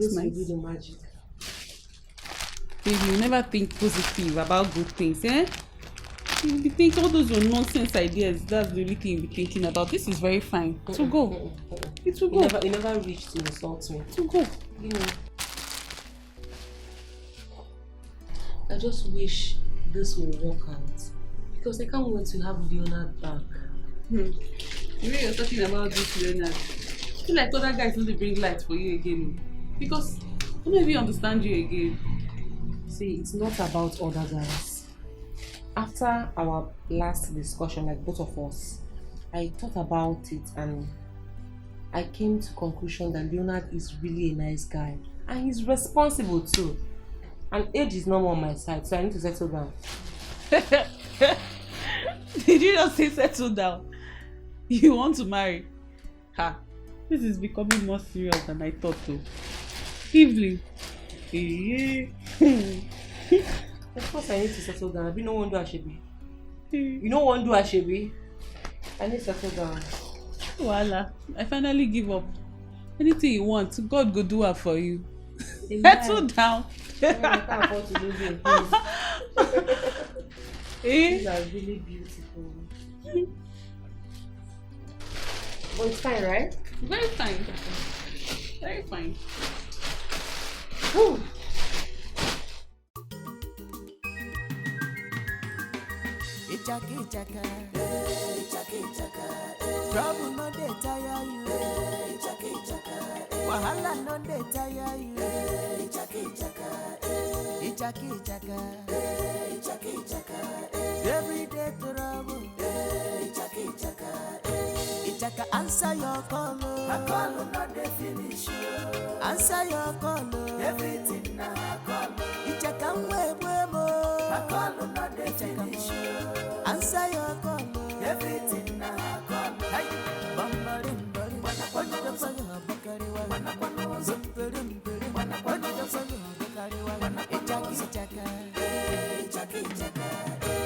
This will do the magic. Baby, you never think positive about good things, eh? You think all those are nonsense ideas. That's the only thing you'll be thinking about. This is very fine. To go. It will go. You never reached to insult me. To go. You know. I just wish this will work out. Because I can't wait to have Leonard back. The way you're talking about this, Leonard, I feel like other guys need to bring light for you again. Because I don't even understand you again. See, it's not about other guys. After our last discussion, like both of us, I thought about it and I came to the conclusion that Leonard is really a nice guy. And he's responsible too. And age is not more on my side, so I need to settle down. Did you just say settle down? You want to marry? Ha! This is becoming more serious than I thought though. Evelyn. Of course I need to settle down. You know what do Ashebi? You know what do Ashebi? I need to settle down. Voila. I finally give up. Anything you want, God go do it for you. Settle down. I can't afford to lose it. These are really beautiful. But it's fine, right? Very fine. Very fine. Whew. Trouble no dey tire you. Wahala no dey tire you. Every day trouble. Ichaka answer your call. Her call no dey finish. Answer your call. Everything na her call. Ichaka mo. Her call no dey finish. Answer your call. Everything na her call. Hey, bambarim bari. Wana bakari wa. Zumperim peri. Wana bakari wa. Ichaka.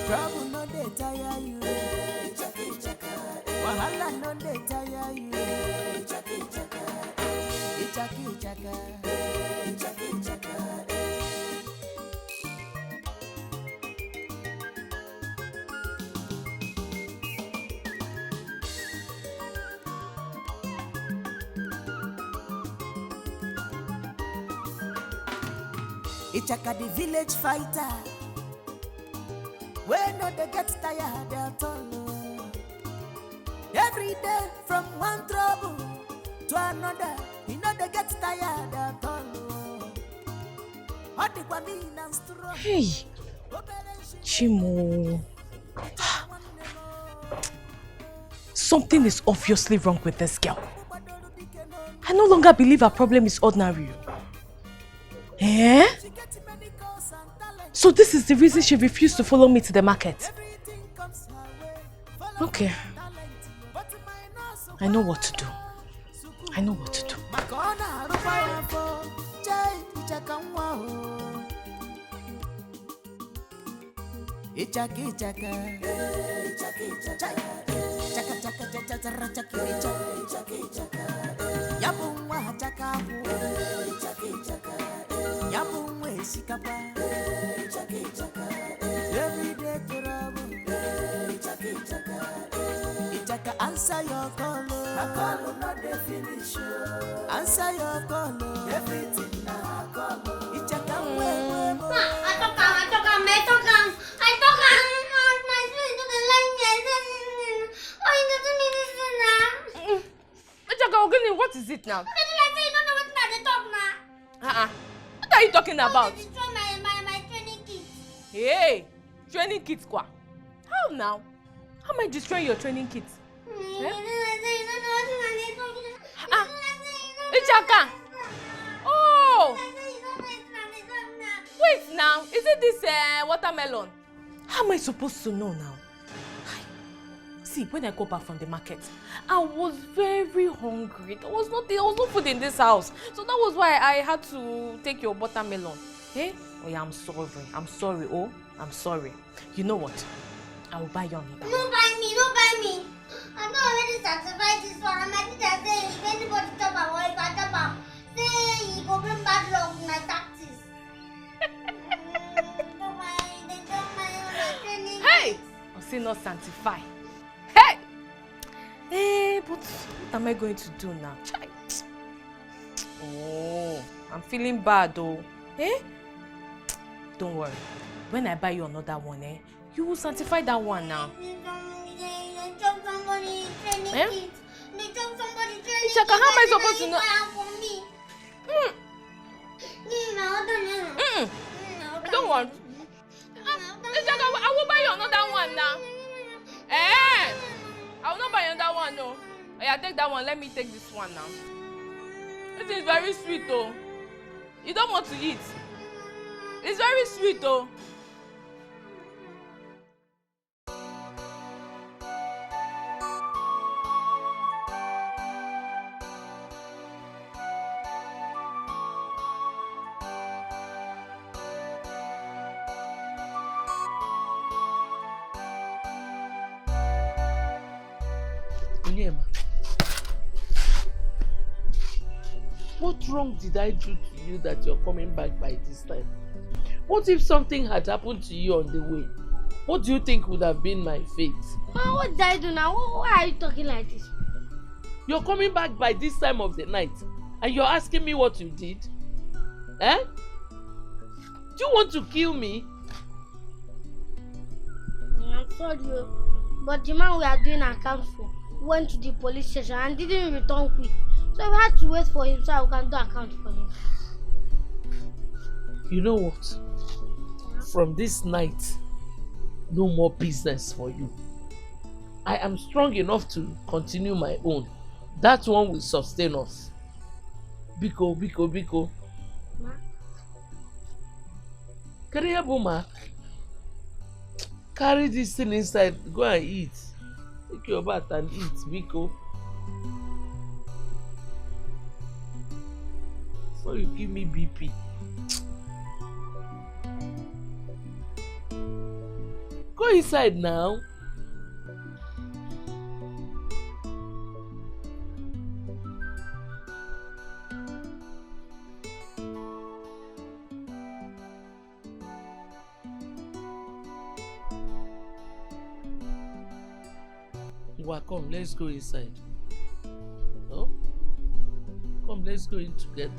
Trouble no dey tire you. Wahala no dey tire you. Ichaka. Ichaka the village fighter. When no they get tired at all. Every day from one trouble to another, you know they get tired at all. Hey, Chimo. Something is obviously wrong with this girl. I no longer believe her problem is ordinary. Eh? So this is the reason she refused to follow me to the market. Okay. I know what to do. Every day trouble. Ichaka answer your call. Her call not the finish. Answer your call. Everything na her call. Ichaka I took him. What is it now? You don't know what they talk now. What are you talking about? They destroy my training kit. Hey, training kit kwa? How now? How am I destroying your training kit? Ichaka! Oh! Wait now, is it this watermelon? How am I supposed to know now? See, when I go back from the market, I was very hungry. There was no food in this house. So that was why I had to take your watermelon. Eh? Oh yeah, I'm sorry. Oh, I'm sorry. You know what? I will buy you another. Don't buy me. I'm not already satisfied this one. I'm happy that if anybody talk about it, say you go bring back not sanctify. Hey! But what am I going to do now? Chai. Oh, I'm feeling bad though. Don't worry. When I buy you another one, you will sanctify that one now. They chop somebody training kids. They chop somebody training Chaka, how am I supposed to know? I don't want. Chaka, I will buy you another one now. I will not buy another one, no. Yeah, take that one. Let me take this one now. It is very sweet, though. You don't want to eat. It's very sweet, though. What wrong did I do to you that you're coming back by this time? What if something had happened to you on the way? What do you think would have been my fate? Ma, what did I do now? Why are you talking like this? You're coming back by this time of the night and you're asking me what you did? Eh? Do you want to kill me? I'm sorry, but the man we are doing accounts for went to the police station and didn't return quick. So we had to wait for him so we can do account for him. You know what? From this night, no more business for you. I am strong enough to continue my own. That one will sustain us. Biko, biko, biko. Ma? Buma, carry this thing inside, go and eat. Take your bath and eat, biko. Before you give me BP. Go inside now. Well, come, let's go inside. Oh? Come, let's go in together.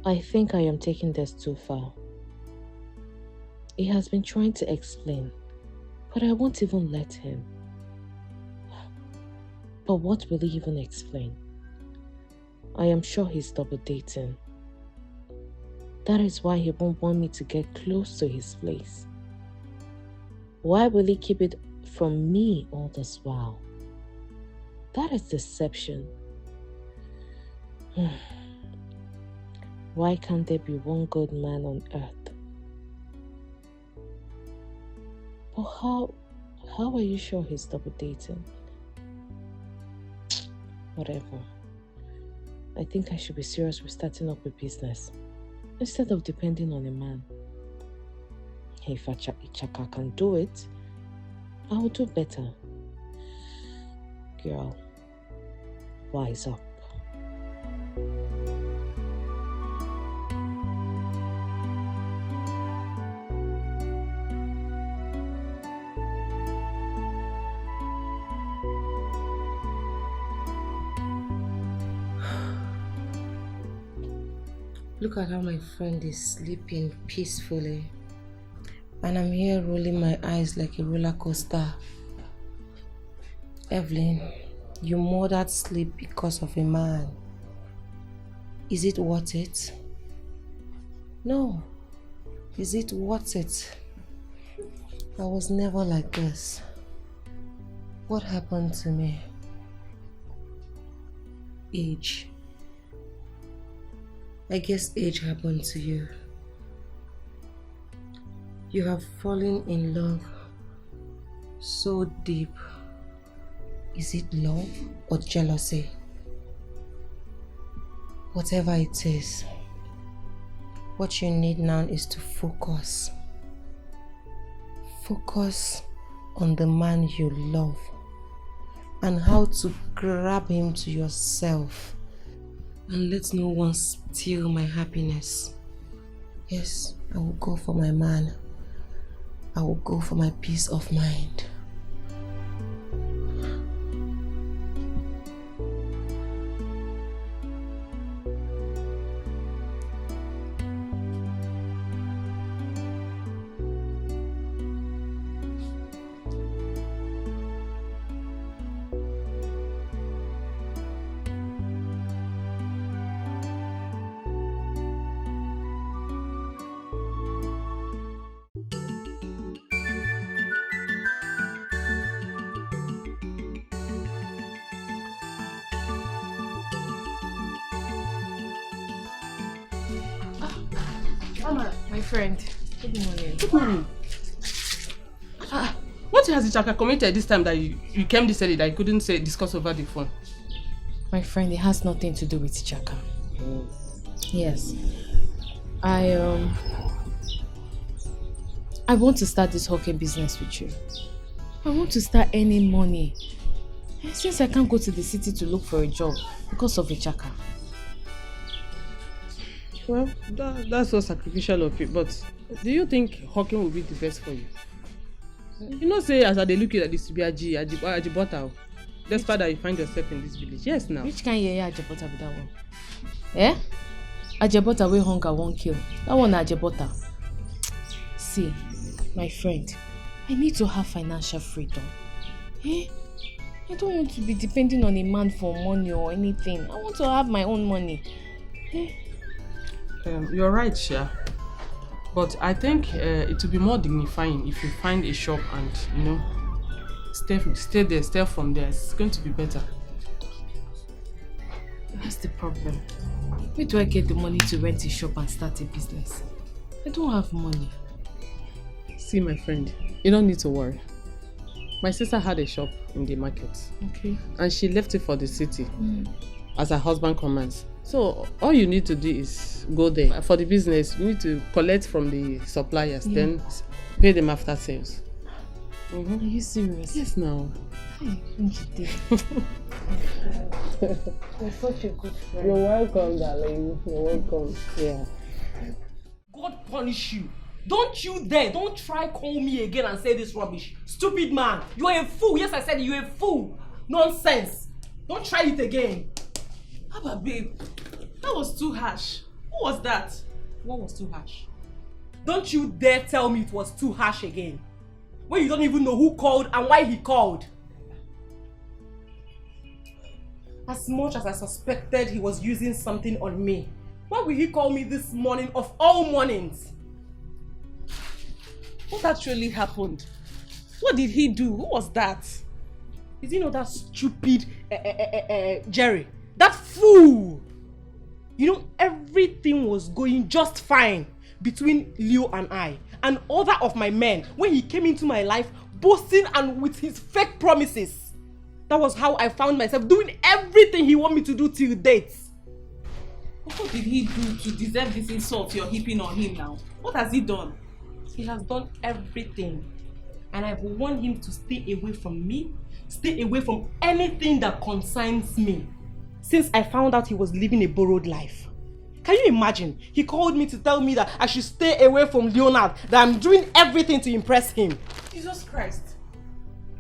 I think I am taking this too far. He has been trying to explain, but I won't even let him. But what will he even explain? I am sure he's double dating. That is why he won't want me to get close to his place. Why will he keep it from me all this while? That is deception. Why can't there be one good man on earth? But how are you sure he's double dating? Whatever. I think I should be serious with starting up a business instead of depending on a man. If Ichaka can do it, I will do better. Girl, wise up. Look at how my friend is sleeping peacefully. And I'm here rolling my eyes like a roller coaster. Evelyn, you murdered sleep because of a man. Is it worth it? No. Is it worth it? I was never like this. What happened to me? Age. I guess age happened to you. You have fallen in love so deep. Is it love or jealousy? Whatever it is, what you need now is to focus. Focus on the man you love and how to grab him to yourself and let no one steal my happiness. Yes, I will go for my man. I will go for my peace of mind. Mama, my friend. Good morning. Good morning. What has Ichaka committed this time that you came this early that you couldn't discuss over the phone? My friend, it has nothing to do with Ichaka. Yes. I want to start this hawking business with you. I want to start earning money. Since I can't go to the city to look for a job because of Ichaka. Well, that's so sacrificial of you, but do you think hawking will be the best for you? You know, say as I look at this to be Ajibota, despite that you find yourself in this village. Yes, now. Which kind of Ajibota be that one? Eh? Ajibota wey hunger won't kill. That one Ajibota. See, my friend, I need to have financial freedom. Eh? I don't want to be depending on a man for money or anything. I want to have my own money. Eh? You're right, Sha. But I think it will be more dignifying if you find a shop and, you know, stay there, stay from there. It's going to be better. That's the problem. Where do I get the money to rent a shop and start a business? I don't have money. See, my friend, you don't need to worry. My sister had a shop in the market. Okay. And she left it for the city as her husband commands. So all you need to do is go there. For the business, you need to collect from the suppliers, then pay them after sales. Are you serious? Yes, now. Hey, Njide. You're such a good friend. You're welcome, darling. You're welcome. Yeah. God punish you. Don't you dare. Don't try call me again and say this rubbish. Stupid man. You're a fool. Yes, I said you're a fool. Nonsense. Don't try it again. Abba, babe. That was too harsh. Who was that? What was too harsh? Don't you dare tell me it was too harsh again. When you don't even know who called and why he called. As much as I suspected he was using something on me, why will he call me this morning of all mornings? What actually happened? What did he do? Who was that? Is he not that stupid Jerry? That fool! You know, everything was going just fine between Leo and I. And other of my men, when he came into my life, boasting and with his fake promises. That was how I found myself doing everything he wanted me to do till date. What did he do to deserve this insult you're heaping on him now? What has he done? He has done everything. And I've warned him to stay away from me, stay away from anything that concerns me. Since I found out he was living a borrowed life. Can you imagine? He called me to tell me that I should stay away from Leonard, that I'm doing everything to impress him. Jesus Christ.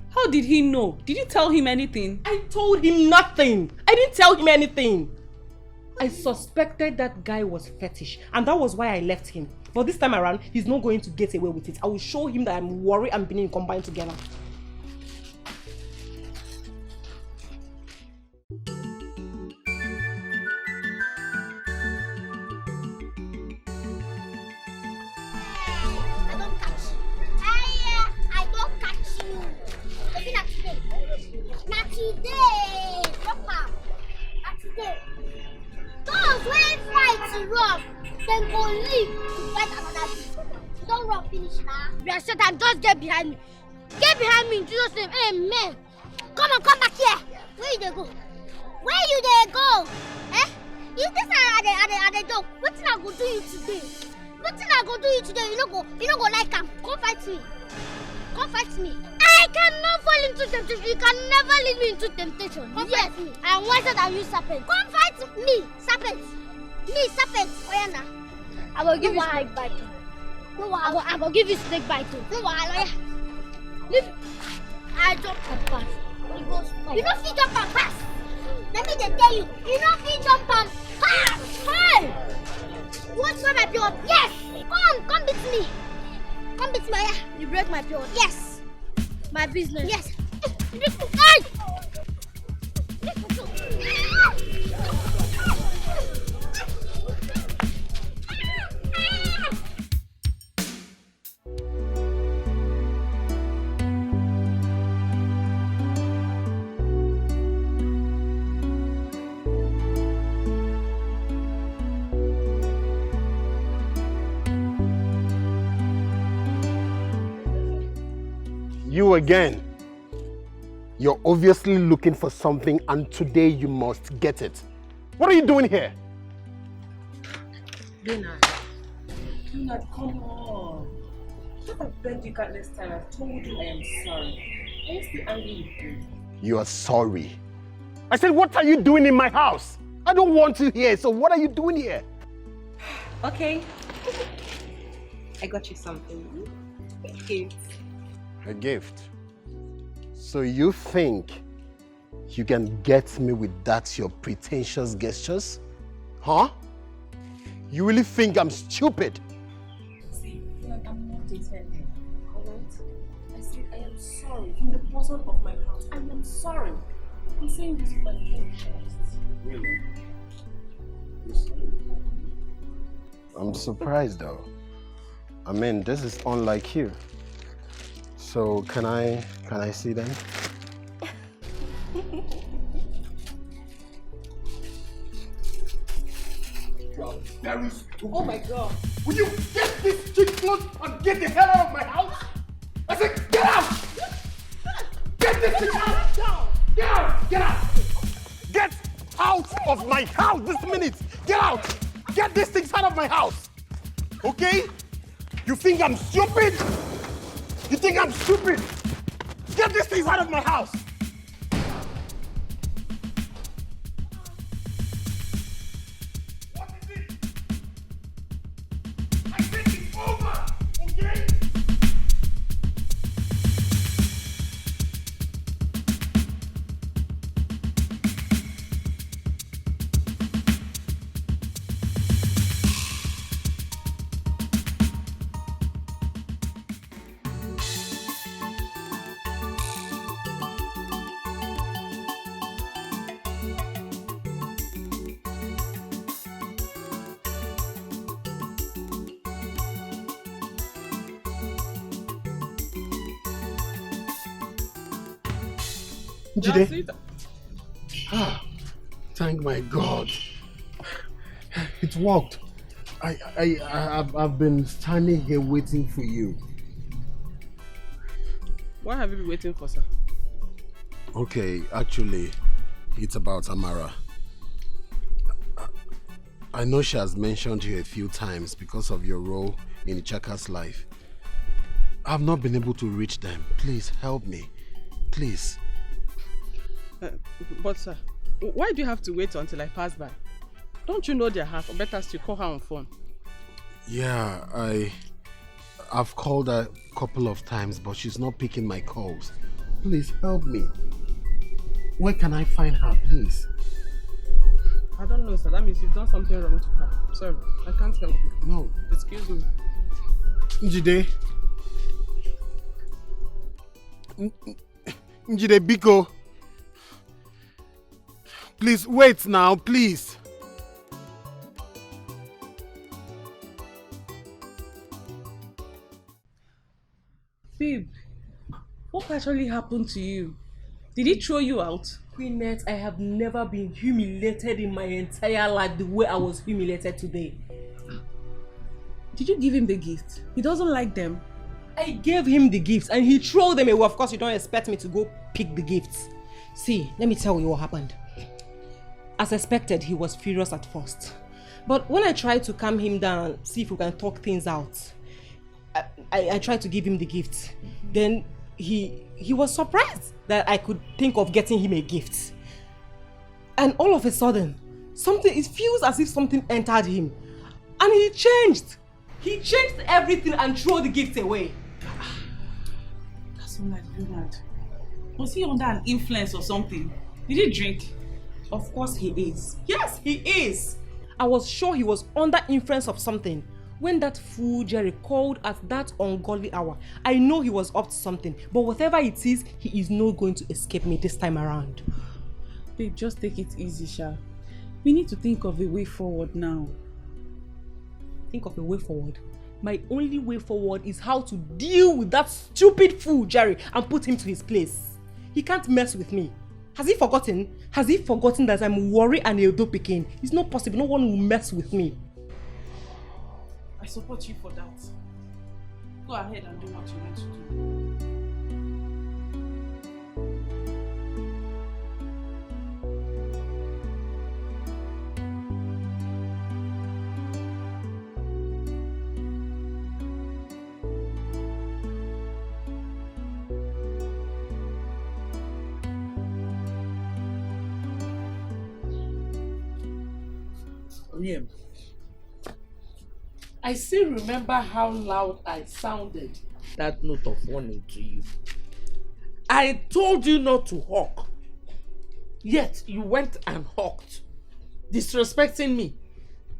How did he know? Did you tell him anything? I told him nothing. I didn't tell him anything. I suspected that guy was fetish, and that was why I left him. But this time around, he's not going to get away with it. I will show him that I'm Worry and Benin combined together. Those when fight to run, then go leave to fight another people. Don't run finish now. You are Satan, just get behind me. Get behind me in Jesus' name. Amen. Come on, come back here. Where you dey go? Where you dey go? Eh? If this are the dog, what thing I go do you today? What thing I go do you today? You no go like am. Come fight me. Come fight me. I cannot fall into temptation. You can never lead me into temptation. Come fight me. I am wiser than you, serpent. Come fight me, serpent. Me, serpent. Oyana. I will give you snake bite. No, I will give you snake bite too. No, leave. I jump and pass. You don't fit jump and pass. Let me just tell you. You don't fit jump and pass. Hey! You want to try my period? Yes. Come beat me. Come beat me. You break my period. Yes. My business. Yes. Hey! You again. You're obviously looking for something and today you must get it. What are you doing here? Leonard, come on. I've begged you countless times. I've told you I am sorry. Are you still angry with me? You are sorry. I said, what are you doing in my house? I don't want you here, so what are you doing here? Okay. I got you something. A gift. A gift? So you think you can get me with that your pretentious gestures? Huh? You really think I'm stupid? See, I'm not intending, alright? I said I am sorry from the bottom of my heart. I am sorry. I'm saying this with my full chest. Really? I'm surprised though. I mean, this is unlike you. So can I see them? You are very stupid. Oh my God. Will you get this cheap clothes and get the hell out of my house? I said, get out! Get this thing out! Get out! Get out! Get out of my house this minute! Get out! Get these things out of my house! Okay? You think I'm stupid? You think I'm stupid? Get these things out of my house! What is it? I think it's over, okay? Jide. Ah, thank my God. It worked. I've been standing here waiting for you. What have you been waiting for, sir? Okay, actually, it's about Amara. I know she has mentioned you a few times because of your role in Chaka's life. I've not been able to reach them. Please help me. Please. But sir, why do you have to wait until I pass by? Don't you know their heart, or better still call her on phone? Yeah, I've called her a couple of times, but she's not picking my calls. Please help me. Where can I find her, please? I don't know, sir. That means you've done something wrong to her. Sorry, I can't help you. No. Excuse me. Njide. Njide, Biko. Please, wait now, please. Babe, what actually happened to you? Did he throw you out? Queenette, I have never been humiliated in my entire life the way I was humiliated today. Did you give him the gift? He doesn't like them. I gave him the gifts and he threw them away. Of course, you don't expect me to go pick the gifts. See, let me tell you what happened. As expected, he was furious at first. But when I tried to calm him down and see if we can talk things out, I tried to give him the gifts. Then he was surprised that I could think of getting him a gift. And all of a sudden, it feels as if something entered him. And he changed. He changed everything and threw the gifts away. That's not Leonard. Was he under an influence or something? Did he drink? Of course he is. Yes, he is. I was sure he was under influence of something. When that fool Jerry called at that ungodly hour, I know he was up to something. But whatever it is, he is not going to escape me this time around. Babe, just take it easy, Sha. We need to think of a way forward now. Think of a way forward? My only way forward is how to deal with that stupid fool Jerry and put him to his place. He can't mess with me. Has he forgotten? Has he forgotten that I'm Worry and Edo Pekin? It's not possible. No one will mess with me. I support you for that. Go ahead and do what you want to do. William, I still remember how loud I sounded that note of warning to you. I told you not to hawk, yet you went and hawked, disrespecting me.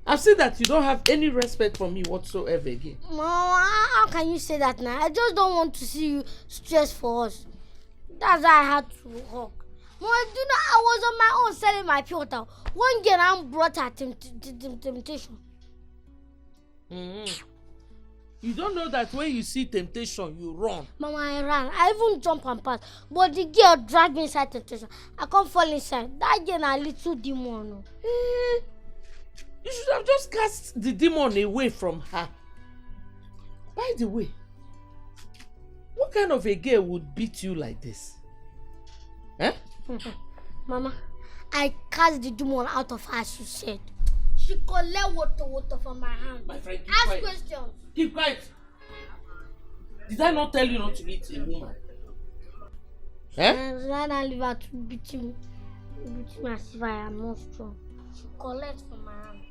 I've seen that you don't have any respect for me whatsoever again. Mama, how can you say that now? I just don't want to see you stress for us. That's why I had to hawk. Mama, do you know I was on my own selling my pure water. One girl and brought her temptation. You don't know that when you see temptation, you run. Mama, I ran. I even jump and pass. But the girl dragged me inside temptation. I can't fall inside. That girl a little demon. You should have just cast the demon away from her. By the way, what kind of a girl would beat you like this? Eh? Mama, I cast the demon out of her, she said. She collect water from my hand. My friend, keep Ask quiet. questions. Keep quiet. Did I not tell you not to eat a woman? Eh? When I leave her to beat me as if I am not strong. She collect from my hand.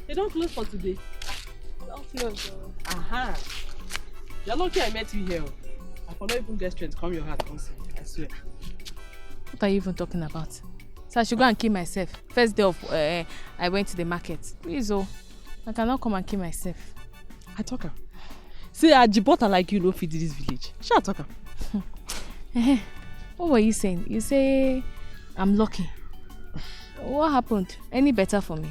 They don't close for today. Don't close. Aha. You're lucky I met you here. For not even get strength, come your heart, come see. I swear. What are you even talking about? So I should go and kill myself. First day of I went to the market. Please, oh, I cannot come and kill myself. I talk her. See, a Jibota like you no fit this village. Shall talk her. What were you saying? You say I'm lucky. What happened? Any better for me?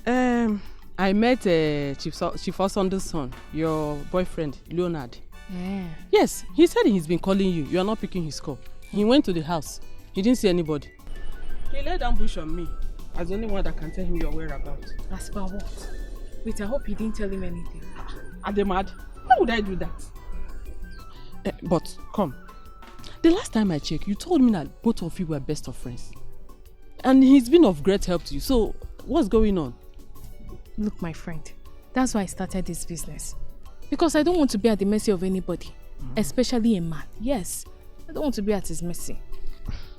I met Chief Osondo's son, your boyfriend, Leonard. Yeah. Yes, he said he's been calling you. You are not picking his call. He went to the house. He didn't see anybody. He laid ambush on me as the only one that can tell him your whereabouts. As per what? Wait, I hope you didn't tell him anything. Are they mad? Why would I do that? But come. The last time I checked, you told me that both of you were best of friends. And he's been of great help to you. So, what's going on? Look, my friend, that's why I started this business. Because I don't want to be at the mercy of anybody, especially a man. Yes, I don't want to be at his mercy.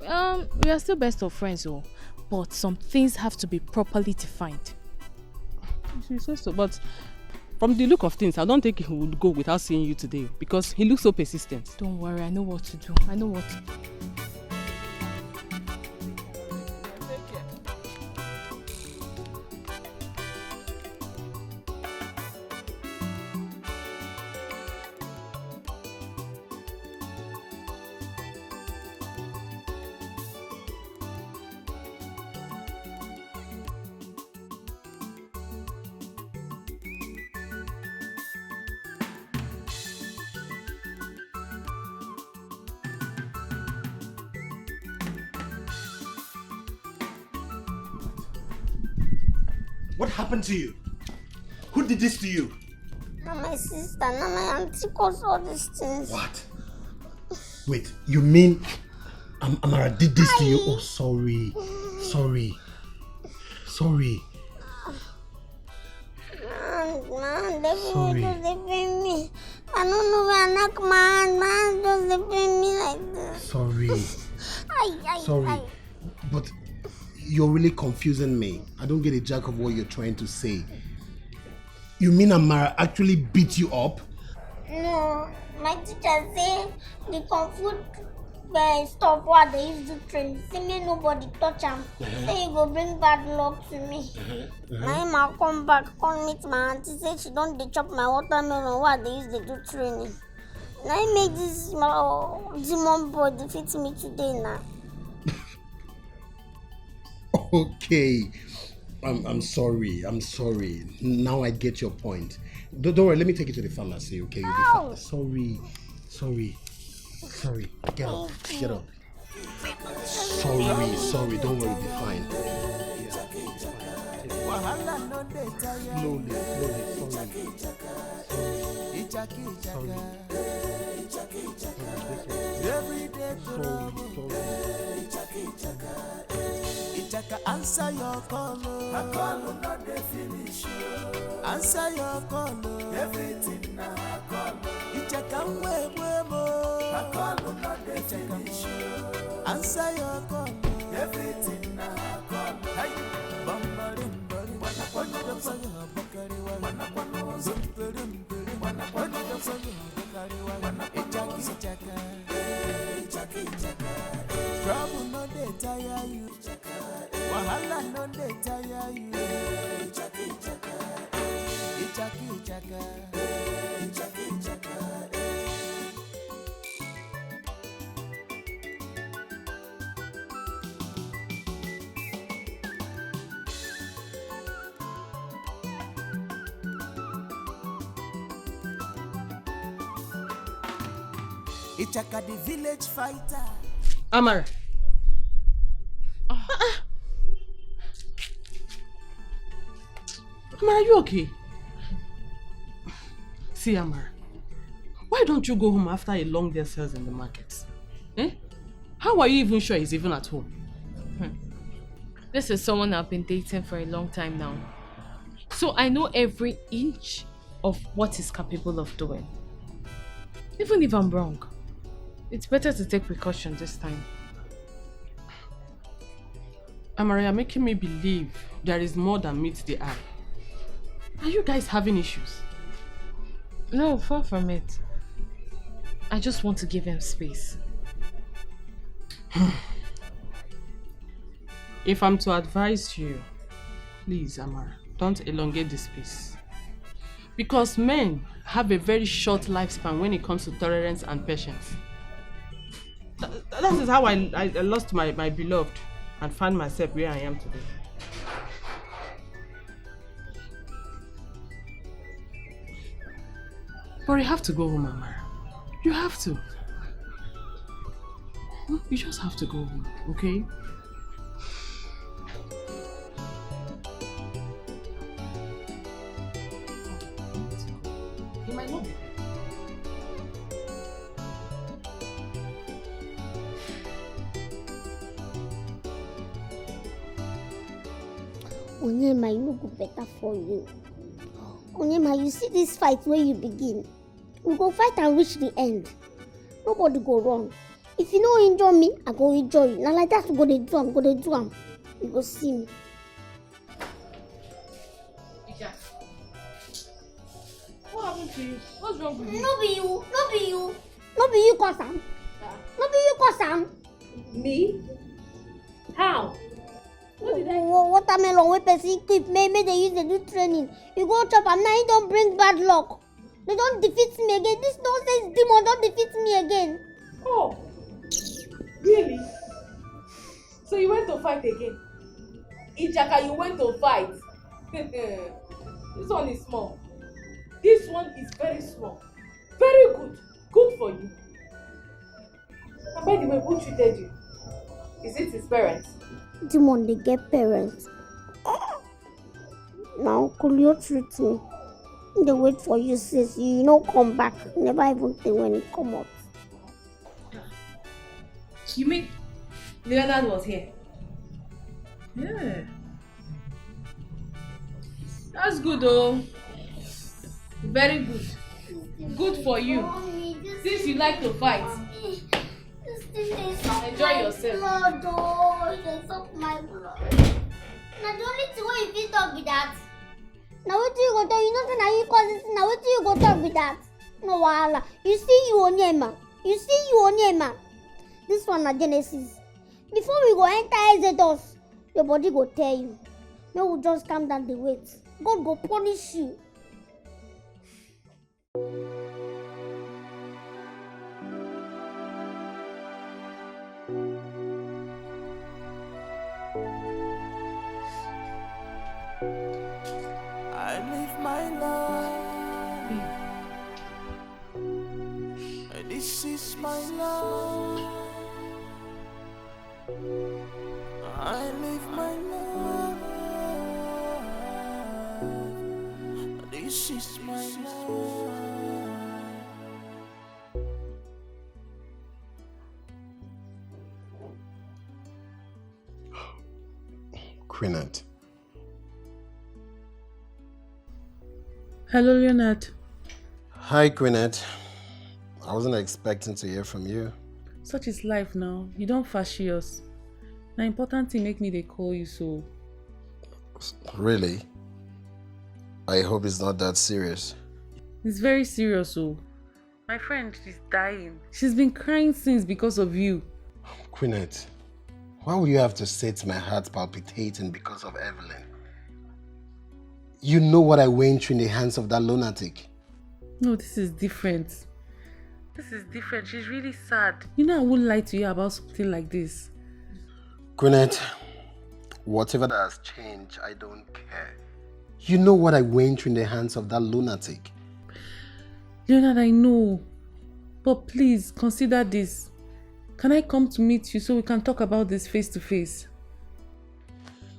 We are still best of friends, oh, but some things have to be properly defined. You say so, but from the look of things, I don't think he would go without seeing you today because he looks so persistent. Don't worry, I know what to do. I know what to do. What happened to you? Who did this to you? Now my sister, now my auntie caused all these things. What? Wait, you mean Amara did this to you? Oh, sorry. Sorry. Man, they pay me. I don't know where I knock man just they pay me like this. Sorry. Sorry. But you're really confusing me. I don't get a jack of what you're trying to say. You mean Amara actually beat you up? No, my teacher say the kung fu stuff what they used to train. See me nobody touch him. Say you go bring bad luck to me. Now him I come back, come meet my auntie. Say she don't dey chop my watermelon what they used to do training. Now he make this demon boy defeat me today now. Okay. I'm sorry. Now I get your point. Don't worry, let me take you to the pharmacy, okay? You'll be fine. Sorry. Get up. Sorry, don't worry, you'll be fine. Slowly, Ichaka, answer your call. I call not the finish. Answer your call. Everything now I call. Ichaka, I call not the finish. Answer your call. Everything now I call. Hey, bambarim, trouble no dey tire you. Wahala no dey tire you. Ichaka. Ichaka the village fighter. Amara. Amara, are you okay? See, Amara, why don't you go home after a long day sales in the market? How are you even sure he's even at home? This is someone I've been dating for a long time now. So I know every inch of what he's capable of doing. Even if I'm wrong, it's better to take precaution this time. Amara, you're making me believe there is more than meets the eye. Are you guys having issues? No, far from it. I just want to give him space. If I'm to advise you, please, Amara, don't elongate this space. Because men have a very short lifespan when it comes to tolerance and patience. That is how I lost my beloved and found myself where I am today. But you have to go home, Amara. You have to. You just have to go home, okay? He might not be. Onyema, you no go better for you. Onyema, you see this fight where you begin. We go fight and reach the end. Nobody go wrong. If you no injure me, I go injure you. Now like that, we go dey do am. You go see me. What happened to you? What's wrong with you? No be you cause am. No be you cause am. Me? How? What did I do? Watermelon wey person keep, make they use dey do training. You go chop am, now you don bring bad luck. They don't defeat me again. This nonsense demon don't defeat me again. Oh, really? So you went to fight again? Ijaka, you went to fight. This one is small. This one is very small. Very good. Good for you. And by the way, who treated you? Is it his parents? Demon, they get parents. Now, could you treat me? They wait for you since you no come back. Never even think when it come out. You mean Leonard was here? Yeah. That's good though. Very good. Good for you. Mommy, Since you like to fight. this thing dey suck Enjoy my yourself. blood, oh, it dey suck my blood. Now the only thing wey you fit talk be that. Now wetin you go talk? You know say na you cause this. Now wetin you go talk be that? No wahala. You see you Onyema. This one na Genesis. Before we go enter Exodus, your body go tell you. Make we just calm down dey wait. God go punish you. I live my life. This is my life. I live my life. This is my life. Quinette. Hello, Leonard. Hi, Quinette. I wasn't expecting to hear from you. Such is life now. You don't fashi us. Now important thing make me they call you so. Really? I hope it's not that serious. It's very serious, oh. My friend, she's dying. She's been crying since because of you. Quinette, why would you have to set my heart palpitating because of Evelyn? You know what I went through in the hands of that lunatic. No, this is different. This is different. She's really sad. You know I wouldn't lie to you about something like this. Quinette, whatever that has changed, I don't care. You know what I went through in the hands of that lunatic. Leonard, I know. But please, consider this. Can I come to meet you so we can talk about this face to face?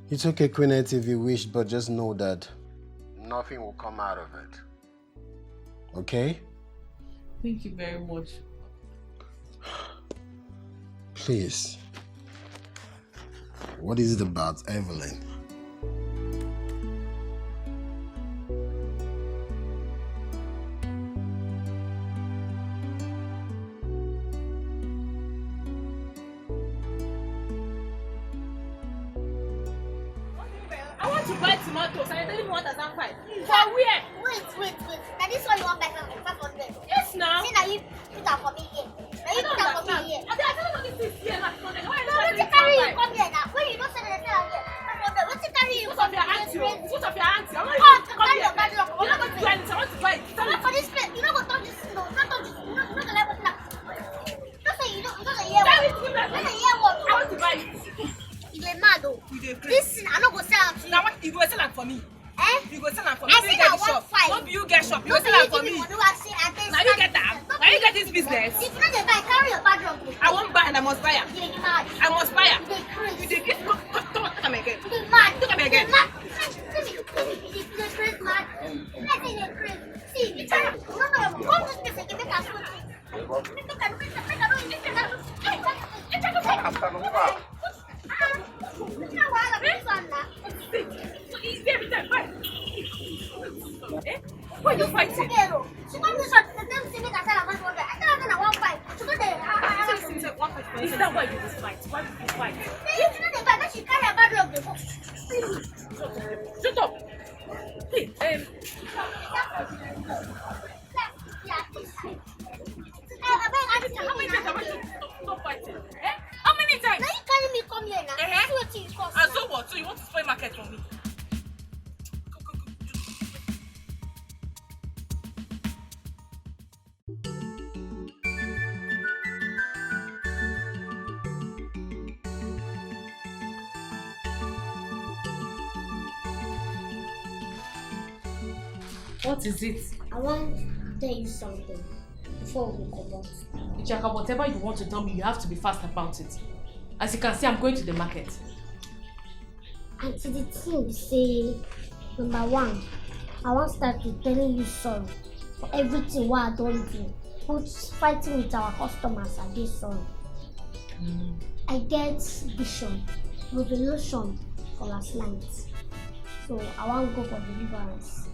It's okay, Quinette, if you wish, but just know that nothing will come out of it. Okay? Thank you very much. Please. What is it about Evelyn? I want want to buy tomatoes and you're telling me 1,500. For where? Wait. Now this one you want back 500. Yes, now. See now you put that for me here. Now you put that for me here. I don't know this is here, not 100. Why No, are what's you it carry you 500? come here now? When you don't say that they sell here. 500. What's it carry you Put come off your here? auntie. Put off your auntie. I'm not Oh, even come carry here. your bad luck. You're not going to do anything. I want to buy it. Come for this place. You don't go touch this. No, don't touch this. You don't like what's that. Don't say you don't hear Tell what. it to me. You don't hear what. I want to buy it. You dey mad though. You dey crazy. This thing I no go sell am to you. Now what? You go sell it for me. Eh? You go sell it for me. I Maybe say you get na the shop. 1.5. Maybe you get shop. You No go be sell you it for give me me. money wey I say I dey Now you get that. Now you get this business. If you no dey buy, carry your bad luck. I won't buy and I must buy it. You dey mad. I must buy it. You dey crazy. You dey get. Come again. You dey mad. Look at me again. You dey mad. You dey crazy mad. Let's say you dey crazy. See, you try. No. Come to this place again. Make I show you. Why are you fighting? She come to shop. The them say make I sell am 100. I tell her na 1.5. She go dey. Is that why you just fight? Why did you fight? If you no dey buy, make she carry her bad luck dey go. Shut up! Hey, how many times have I stop fighting? Eh? How many times? Now you carry me come here now. Uh-huh. See what you cost. And so what? So you want to spoil market for me? Go. What is it? I want to tell you something before we come out. Ichaka, whatever you want to tell me, you have to be fast about it. As you can see, I'm going to the market. And to the thing say, number one, I want to start with telling you sorry for everything what I don't do. But fighting with our customers, I get sorry. I get vision, revelation for last night. So I want to go for deliverance.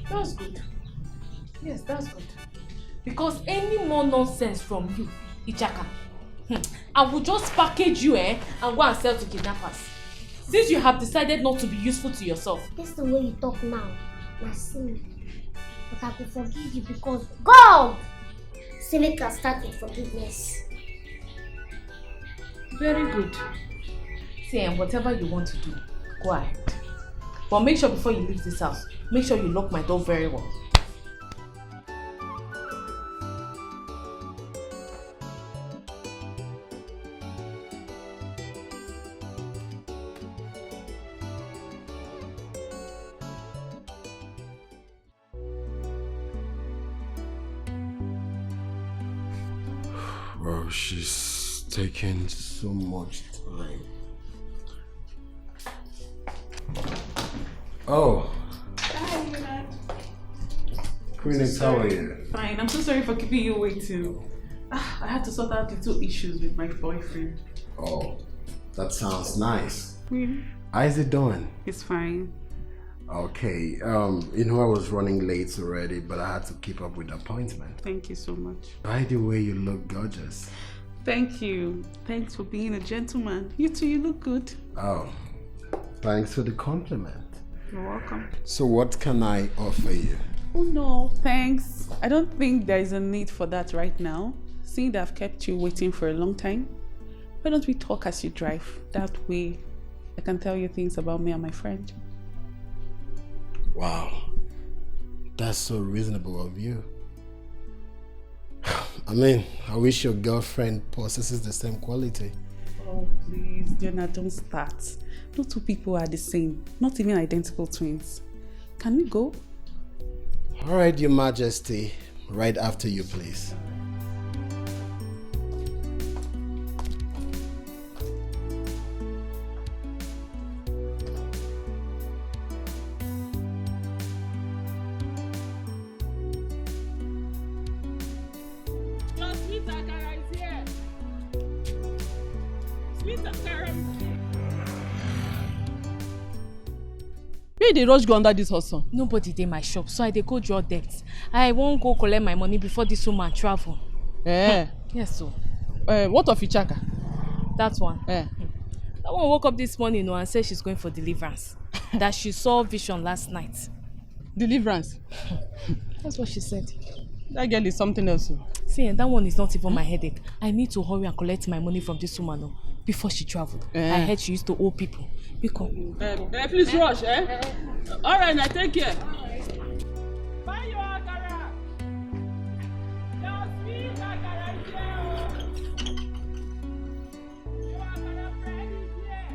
That's good. Yes, that's good. Because any more nonsense from you, Ichaka, I will just package you and go and sell to kidnappers. Since you have decided not to be useful to yourself. This is the way you talk now. Now see, but I will forgive you because God say make I start with forgiveness. Very good. See, and whatever you want to do, go ahead. But make sure before you leave this house, make sure you lock my door very well. Bro, she's taking so much time. Oh. Hi, Queenix, how are you? fine. I'm so sorry for keeping you waiting. I had to sort out little issues with my boyfriend. Oh, that sounds nice. Yeah. How's it doing? It's fine. Okay, you know I was running late already, but I had to keep up with the appointment. Thank you so much. By the way, you look gorgeous. Thank you. Thanks for being a gentleman. You too, you look good. Oh, thanks for the compliment. You're welcome. So what can I offer you? Oh no, thanks. I don't think there is a need for that right now. Seeing that I've kept you waiting for a long time, why don't we talk as you drive? That way I can tell you things about me and my friend. Wow, that's so reasonable of you. I mean, I wish your girlfriend possesses the same quality. Oh please, Jonah, don't start. No two people are the same, not even identical twins. Can we go? All right, Your Majesty, right after you, please. Your sweet Akara is here. Sweet Akara is here. Where dey rush go under this hustle? Nobody dey my shop, so I dey go draw debt. I wan go collect my money before this woman travel. Eh. Yes, so What of Ichaka? that one. Eh. That one woke up this morning and said she's going for deliverance. That she saw vision last night. Deliverance. That's what she said. That girl is something else. See, that one is not even my headache. I need to hurry and collect my money from this woman before she traveled. I heard she used to owe people. Because... please rush, All right, now take care. Bye, you Agara. Your sweet Agara is here. Your Agara friend is here.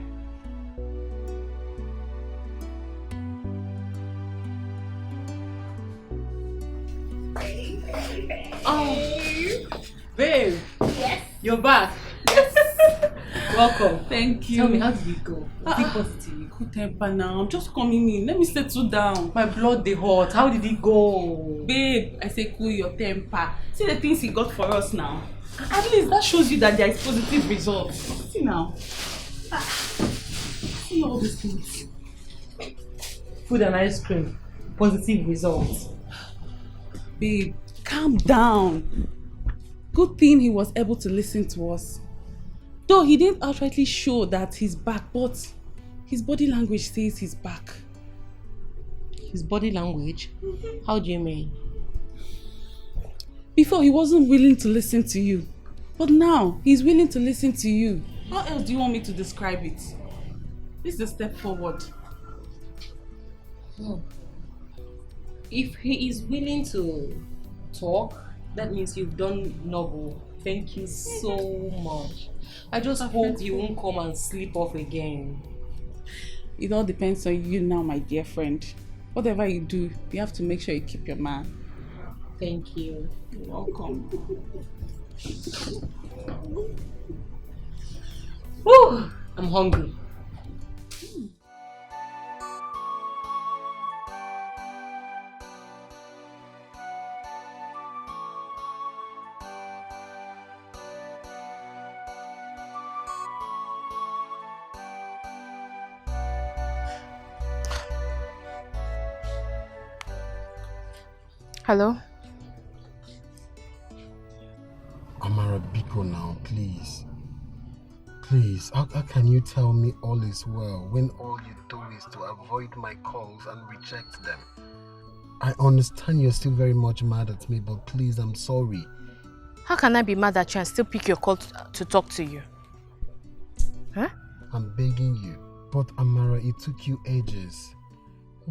Oh, babe. Yes. You're back. Yes. Welcome. Thank you. Tell me, how did it go? Was it positive? Good temper now. I'm just coming in. Let me settle down. My blood they hot. How did it go? Babe, I say cool your temper. See the things he got for us now. At least that shows you that there is positive results. See now. See all these things. Food and ice cream. Positive results. Babe, calm down. Good thing he was able to listen to us. Though he didn't outrightly show that he's back, but his body language says he's back. His body language? How do you mean? Before he wasn't willing to listen to you, but now he's willing to listen to you. How else do you want me to describe it? This is a step forward. If he is willing to talk, that means you've done noble. Thank you so much. I just hope you won't come and sleep off again. It all depends on you now, my dear friend. Whatever you do, you have to make sure you keep your man. Thank you. You're welcome. Woo! I'm hungry. Hello? Amara Biko now, please. Please, how can you tell me all is well when all you do is to avoid my calls and reject them? I understand you're still very much mad at me, but please, I'm sorry. How can I be mad at you and still pick your call to talk to you? Huh? I'm begging you. But Amara, it took you ages.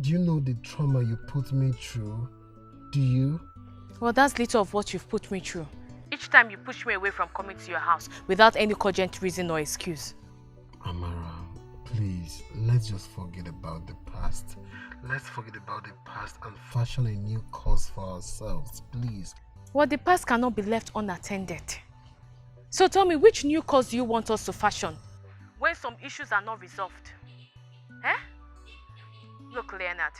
Do you know the trauma you put me through? Do you? Well, that's little of what you've put me through. Each time you push me away from coming to your house without any cogent reason or excuse. Amara, please, let's just forget about the past. Let's forget about the past and fashion a new cause for ourselves, please. Well, the past cannot be left unattended. So tell me, which new cause do you want us to fashion when some issues are not resolved? Eh? Look, Leonard,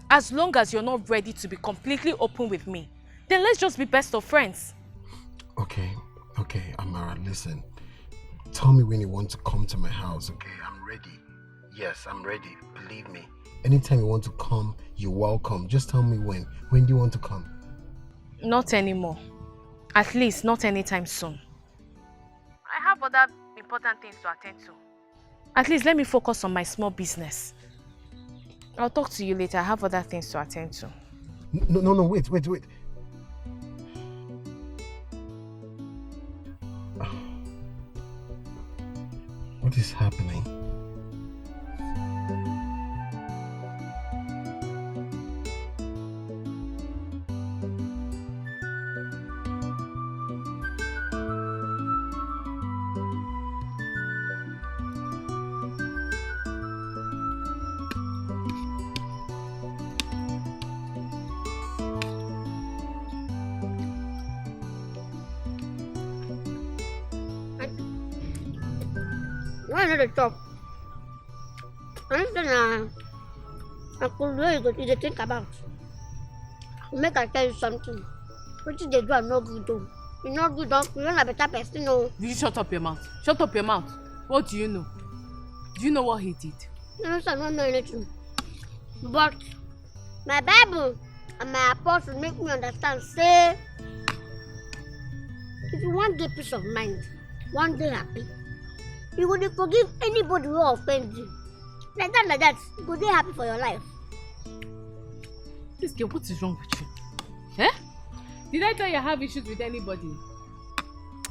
as long as you're not ready to be completely open with me, then let's just be best of friends. Okay, Amara, listen. Tell me when you want to come to my house, okay? I'm ready. Yes, I'm ready. Believe me. Anytime you want to come, you're welcome. Just tell me when. When do you want to come? Not anymore. At least not anytime soon. I have other important things to attend to. At least let me focus on my small business. I'll talk to you later. I have other things to attend to. No, wait. What is happening? Why not the top? I'm gonna I could really go to think about. Make I tell you something. What did they do? I'm not good though. You're not good, don't you're not a better person, no. You shut up your mouth. Shut up your mouth. What do you know? Do you know what he did? No, I don't know anything. But my Bible and my apostle make me understand, say if you want get peace of mind, one day happy, You would forgive anybody who offends you. Like that, you could be happy for your life. This girl, what is wrong with you? Eh? Did I tell you I have issues with anybody?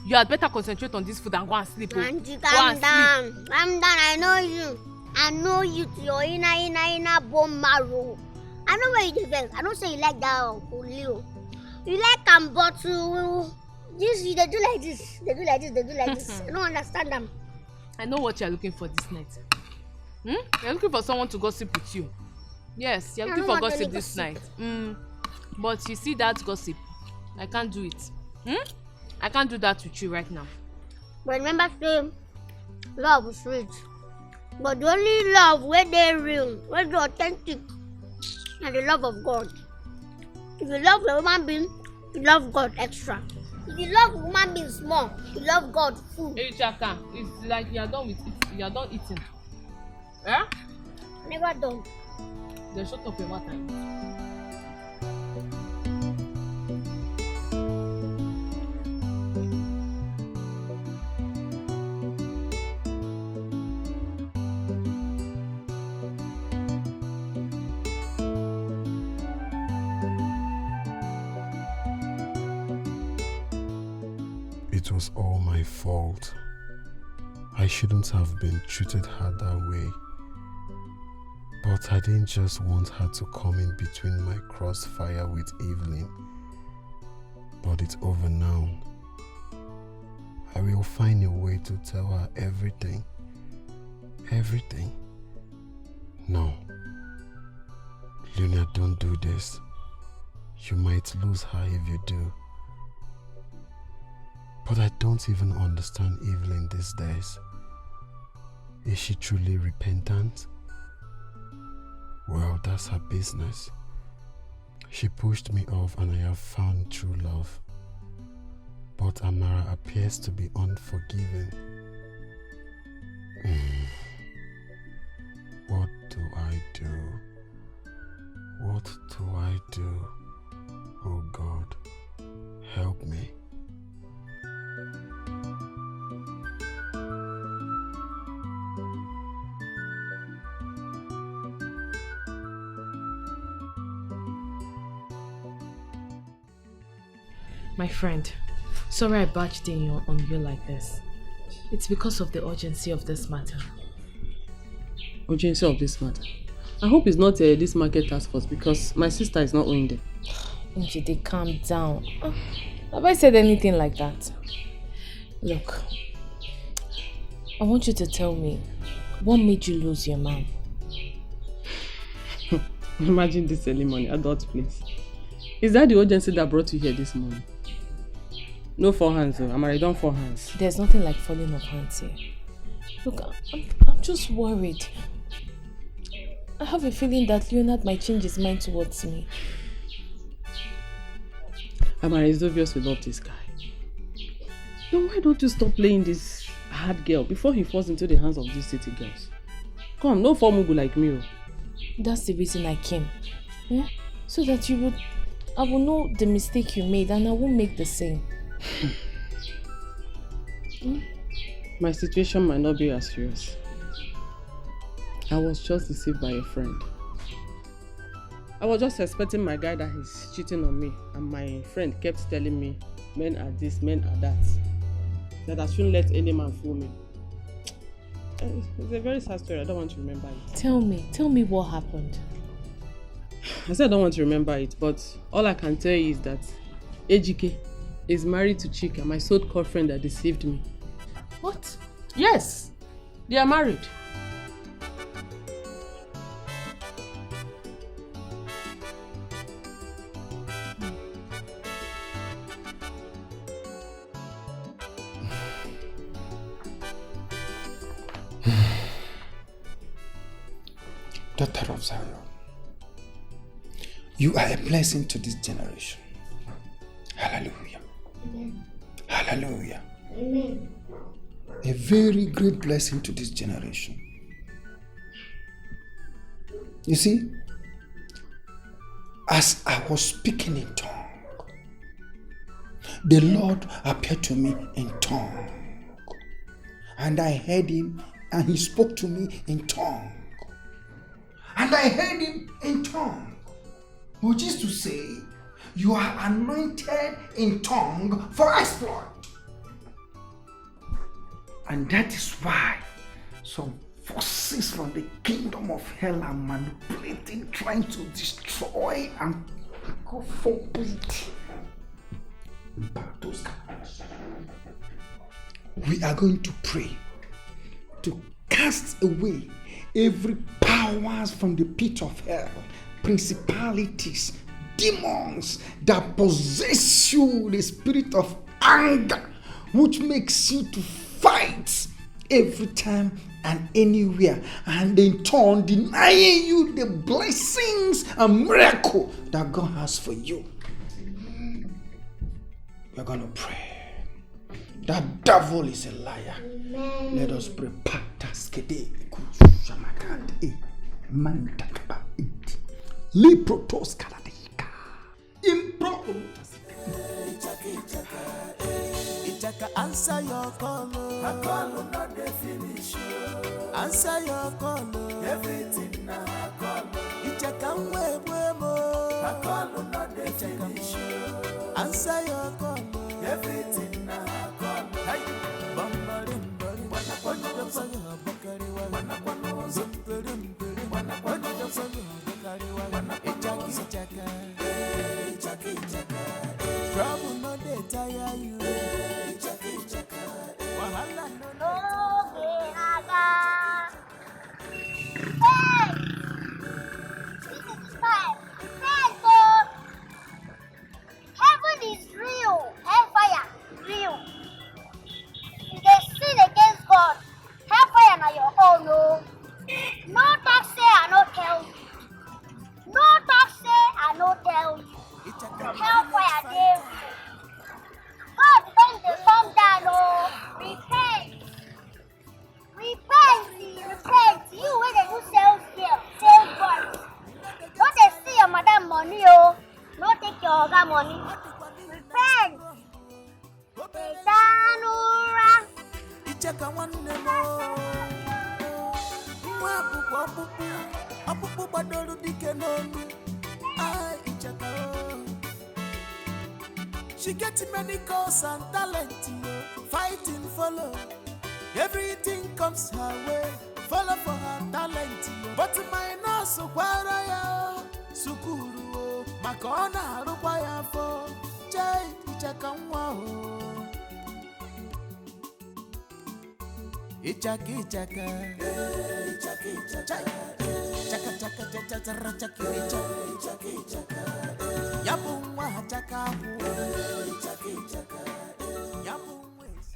You had better concentrate on this food and go and sleep. Auntie, calm down. Calm down, I know you. I know you to your inner bone marrow. I know where you defend. I don't say you like that Leo. You like bottle. This they do like this. They do like this. I don't understand them. I know what you're looking for this night. You're looking for someone to gossip with you. Yes, you're looking for gossip this night. But you see that gossip? I can't do it. I can't do that with you right now. But remember, say, love is sweet. But the only love where they're real, where they're authentic, and the love of God. If you love a human being, you love God extra. If you love a human being small, you love God full. Hey Chaka, it's like you're done with it. You're done eating. Eh? Never done. Then shut up your water. It was all my fault. I shouldn't have been treated her that way. But I didn't just want her to come in between my crossfire with Evelyn. But it's over now. I will find a way to tell her everything. Everything. No. Luna, don't do this. You might lose her if you do. But I don't even understand Evelyn these days. Is she truly repentant? Well, that's her business. She pushed me off and I have found true love. But Amara appears to be unforgiving. What do I do? What do I do? Oh God, help me. My friend, sorry I barged in on you like this. It's because of the urgency of this matter. Urgency of this matter? I hope it's not this market task force because my sister is not owing them. Njide, calm down. Have I said anything like that? Look, I want you to tell me, what made you lose your man? Imagine this early morning, adult please. Is that the urgency that brought you here this morning? No forehands though, I'm already done forehands. There's nothing like falling of hands here. Look, I'm just worried. I have a feeling that Leonard might change his mind towards me. Amara, it's obvious we love this guy. Then why don't you stop playing this hard girl before he falls into the hands of these city girls? Come, no formugu like me. That's the reason I came. Yeah? So that I will know the mistake you made and I won't make the same. My situation might not be as serious. I was just deceived by a friend. I was just expecting my guy that he's cheating on me, and my friend kept telling me men are this, men are that. That I shouldn't let any man fool me. It's a very sad story, I don't want to remember it. Tell me what happened. I said I don't want to remember it, but all I can tell you is that Ejike is married to Chika, my so-called friend that deceived me. What? Yes, they are married. Daughter of Zion, you are a blessing to this generation. Hallelujah. Amen. Hallelujah. Amen. A very great blessing to this generation. You see, as I was speaking in tongue, the Lord appeared to me in tongue. And I heard him, and he spoke to me in tongue. And I heard him in tongue. Which is to say, you are anointed in tongue for exploit. And that is why some forces from the kingdom of hell are manipulating, trying to destroy and go forbid. We are going to pray to cast away every powers from the pit of hell, principalities, demons that possess you, the spirit of anger, which makes you to fight every time and anywhere, and in turn denying you the blessings and miracle that God has for you. We're gonna pray. That devil is a liar. Amen. Let us pray. Answer your call. I call not the finish. Answer your call. Everything now I call. Ichaka mwemo. I call not the finish. Answer your call. Everything now I call. Hey, bambarim barim. Wanna sanya bakari wa. Wanna zumperim perim. Wanna sanya bakari wa. Ichaka. Trouble no dey tire you. Wahala no. Hey! This is time. Hey, heaven is real. Hellfire real. If they sin against God, hellfire na your own. No talk say I no tell you. No talk say I no tell you. Hellfire dey. God don't dey come down. Repent. Repent. You when they do sales here, sales boys. Don't they see your madam money, oh? Don't take your other money. Repent. Tanura. Ichaka wanne mo. Mwa apupu badolu dike nonu. Ah, Ichaka. She gets many calls and talent, fighting follow. Everything comes her way, follow for her talent. But my nurse, Waraya, Sukuru, Makona, Rupaya for Jay, Ichaka. Ichaka,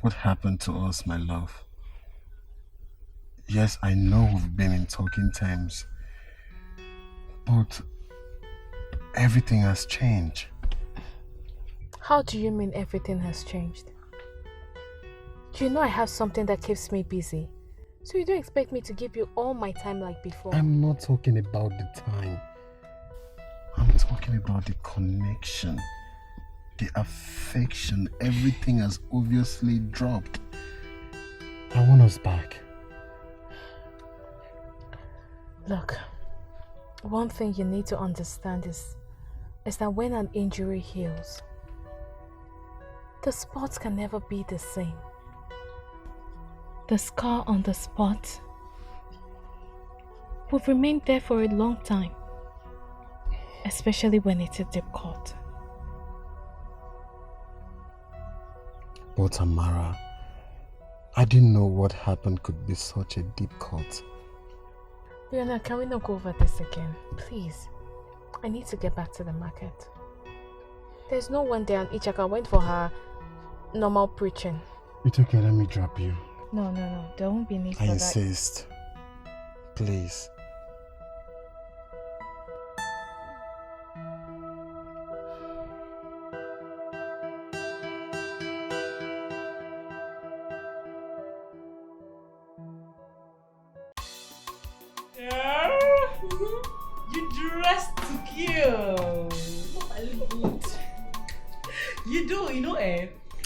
What happened to us, my love? Yes, I know we've been in talking terms, but everything has changed. How do you mean everything has changed? You know I have something that keeps me busy. So you don't expect me to give you all my time like before? I'm not talking about the time. I'm talking about the connection, the affection. Everything has obviously dropped. I want us back. Look, one thing you need to understand is that when an injury heals, the spot can never be the same. The scar on the spot will remain there for a long time, especially when it's a deep cut. But Tamara, I didn't know what happened could be such a deep cut. Fiona, can we not go over this again? Please. I need to get back to the market. There's no one there and Ichaka went for her normal preaching. It's okay, let me drop you. No. There won't be need for that. I insist. Please. You dressed to kill. You do,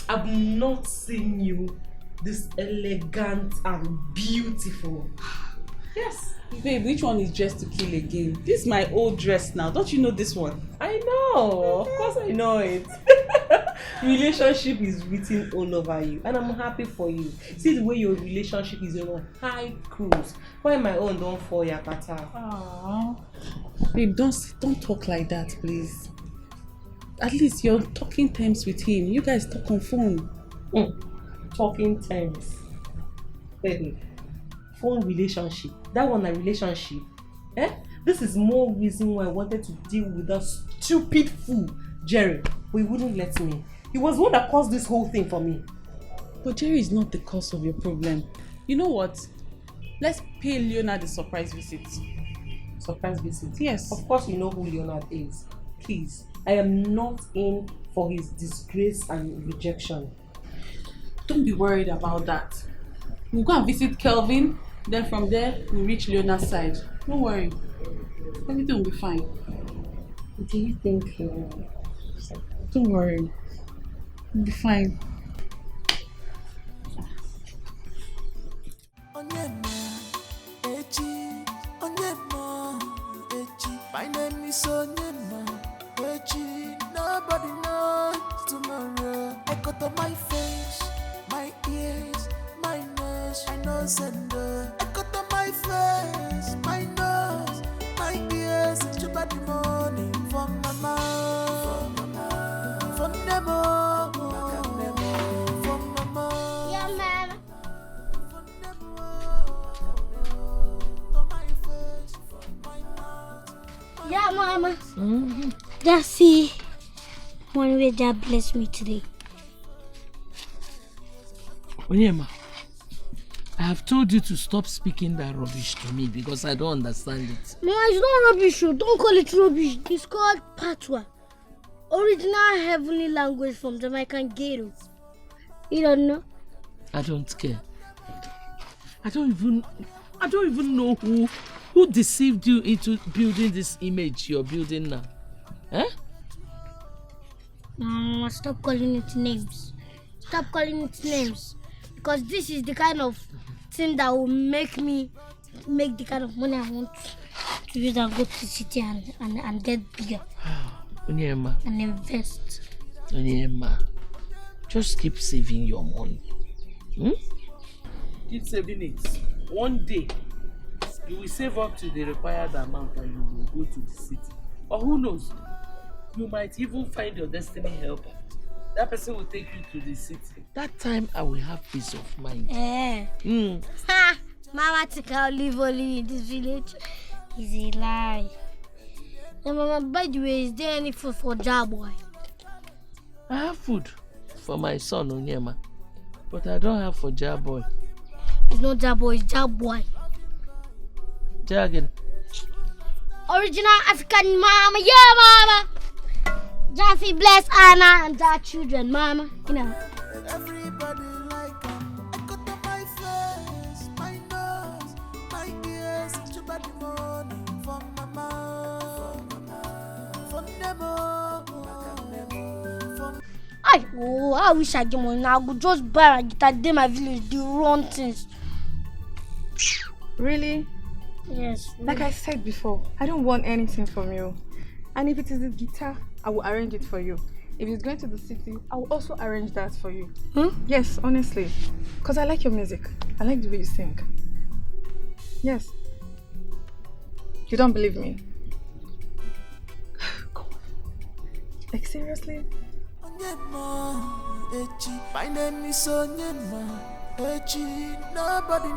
I've not seen you this elegant and beautiful. Yes. Babe, which one is dressed to kill again? This is my old dress now. Don't you know this one? I know. Of course I know it. Relationship is written all over you, and I'm happy for you. See the way your relationship is on a high cruise. Why my own don't fall yakata? Aww. Babe, don't talk like that, please. At least you're talking terms with him. You guys talk on phone. Talking terms. Baby, phone relationship. That one a relationship. This is more reason why I wanted to deal with that stupid fool, Jerry. But he wouldn't let me. He was the one that caused this whole thing for me. But Jerry is not the cause of your problem. You know what? Let's pay Leonard a surprise visit. Surprise visit? Yes. Of course you know who Leonard is. Please. I am not in for his disgrace and rejection. Don't be worried about that. We'll go and visit Kelvin. Then from there, we'll reach Leonard's side. Don't worry. Everything will be fine. Do you think Don't worry. We'll be fine. My name is Onyema. Nobody knows tomorrow. I cut on my face, my ears, my nose, my nose and I cut on my face, my nose, my ears. Too bad money from my mouth, from them all, from my mouth. Yeah, man. From them all, on my face, from my mouth. Yeah, Mama. Just see one way that blessed me today. Onyema, I have told you to stop speaking that rubbish to me because I don't understand it. Mama, it's not rubbish. Don't call it rubbish. It's called Patois. Original heavenly language from Jamaican ghetto. You don't know? I don't care. I don't even know who deceived you into building this image you're building now. Mama, stop calling it names. Stop calling it names. Because this is the kind of thing that will make me make the kind of money I want to use and go to the city and get bigger. Onyema. And invest. Onyema, just keep saving your money. Keep saving it. One day, you will save up to the required amount and you will go to the city. Or who knows, you might even find your destiny helper. That person will take you to the city. That time I will have peace of mind. Ha! Mama think I'll live only in this village. Is a lie. And Mama, by the way, is there any food for Jaboy? I have food for my son Onyema, but I don't have for Jaboy. It's not Jaboy, it's Jaboy. Again. Original African Mama, yeah, Mama. Jaffy bless Anna and their children, Mama. You know. Everybody like I cut on my face, my nose, my ears. Too bad money from my mouth, from them all, from. I wish I get money. I could just buy a guitar, do my village, do wrong things. Really? Yes. Like I said before, I don't want anything from you. And if it is the guitar, I will arrange it for you. If it's going to the city, I will also arrange that for you. Yes, honestly. Because I like your music. I like the way you sing. Yes. You don't believe me? Come on. Like seriously? My name is Onyema. Nobody